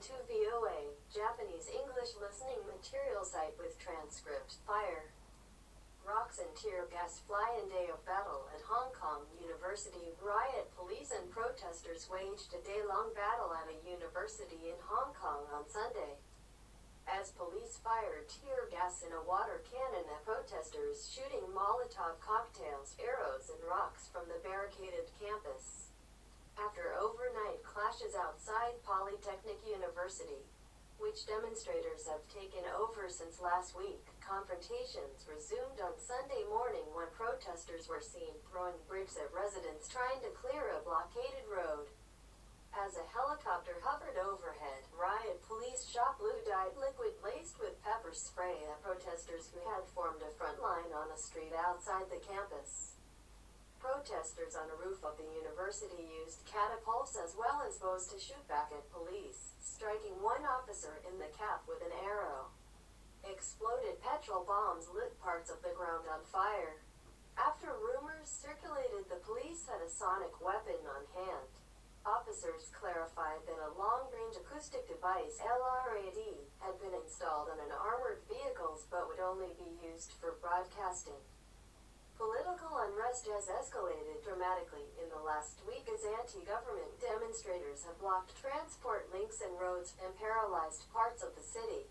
to VOA, Japanese English listening material site with transcript. Fire. Rocks and tear gas fly in day of battle at Hong Kong University. Riot police and protesters waged a day-long battle at a university in Hong Kong on Sunday. As police fired tear gas in a water cannon at protesters, shooting molotov cocktails, arrows and rocks from the barricaded campus. After overnight clashes outside Polytechnic University, which demonstrators have taken over since last week, confrontations resumed on Sunday morning when protesters were seen throwing bricks at residents trying to clear a blockaded road. As a helicopter hovered overhead, Riot police shot blue-dyed liquid laced with pepper spray at protesters who had formed a front line on a street outside the campus. Protesters on a roof of the university used catapults as well as bows to shoot back at police, striking one officer in the cap with an arrow. Exploded petrol bombs lit parts of the ground on fire. After rumors circulated the police had a sonic weapon on hand, officers clarified that a long-range acoustic device (LRAD) had been installed on an armored vehicles but would only be used for broadcasting. Political unrest has escalated dramatically in the last week as anti-government demonstrators have blocked transport links and roads and paralyzed parts of the city.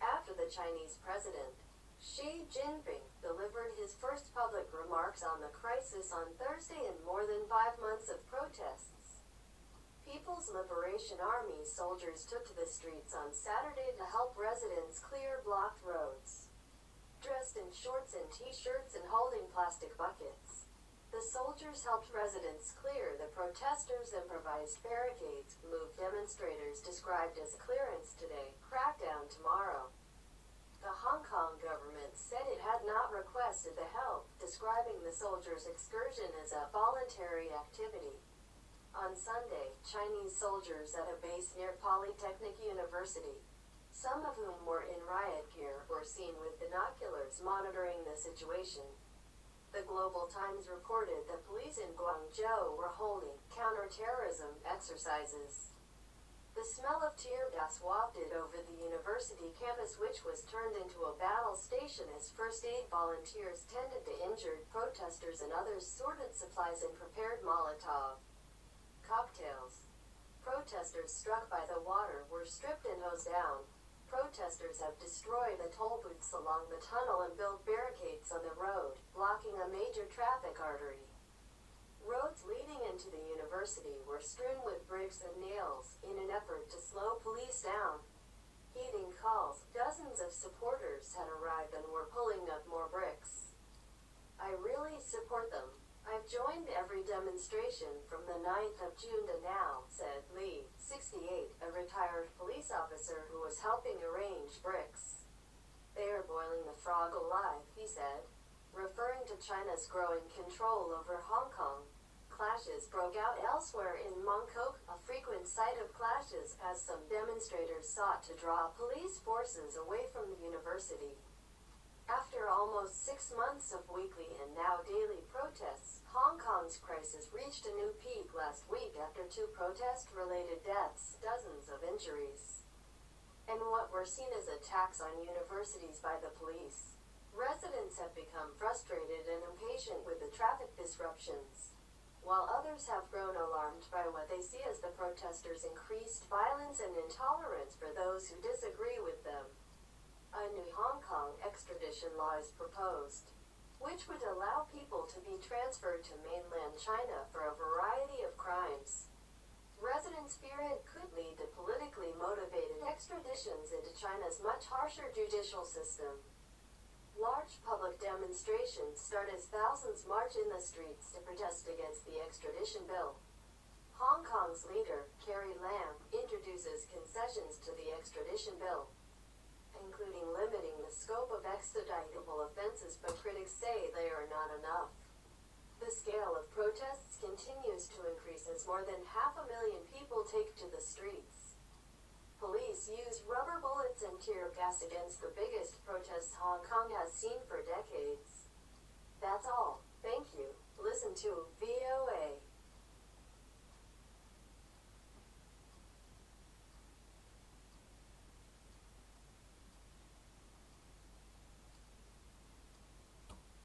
After the Chinese president, Xi Jinping, delivered his first public remarks on the crisis on Thursday in more than 5 months of protests. People's Liberation Army soldiers took to the streets on Saturday to help residents clear blocked roads. Dressed in shorts and t-shirts and holding plastic buckets, the soldiers helped residents clear the protesters' improvised barricades, moved demonstrators described as clearance today, crackdown tomorrow. The Hong Kong government said it had not requested the help, describing the soldiers' excursion as a voluntary activity. On Sunday, Chinese soldiers at a base near Polytechnic University, some of whom were in riot gear, were seen with binoculars monitoring the situation. The Global Times reported that police in Guangzhou were holding counter-terrorism exercises. The smell of tear gas wafted over the university campus, which was turned into a battle station as first aid volunteers tended to injured protesters and others sorted supplies and prepared molotov cocktails. Protesters struck by the water were stripped and hosed down. Protesters have destroyed the toll booths along the tunnel and built barricades on the road, blocking a major traffic artery. Roads leading into the university were strewn with bricks and nails, in an effort to slow police down. Heeding calls, dozens of supporters had arrived and were pulling up more bricks. "I really support them. I've joined every demonstration from the 9th of June to now," said Li, 68, a retired police officer who was helping arrange bricks. "They are boiling the frog alive," he said, referring to China's growing control over Hong Kong. Clashes broke out elsewhere in Mongkok, a frequent site of clashes, as some demonstrators sought to draw police forces away from the university. After almost 6 months of weekly and now daily protests, Hong Kong's crisis reached a new peak last week after 2 protest-related deaths, dozens of injuries, and what were seen as attacks on universities by the police. Residents have become frustrated and impatient with the traffic disruptions, while others have grown alarmed by what they see as the protesters' increased violence and intolerance for those who disagree with them. A new Hong Kong extradition law is proposed, which would allow people to be transferred to mainland China for a variety of crimes. Residents fear it could lead to politically motivated extraditions into China's much harsher judicial system. Large public demonstrations start as thousands march in the streets to protest against the extradition bill. Hong Kong's leader, Carrie Lam, introduces concessions to the extradition bill, including limiting the scope of extraditable offenses, but critics say they are not enough. The scale of protests continues to increase as more than 500,000 people take to the streets. Police use rubber bullets and tear gas against the biggest protests Hong Kong has seen for decades. That's all. Thank you. Listen to VOA.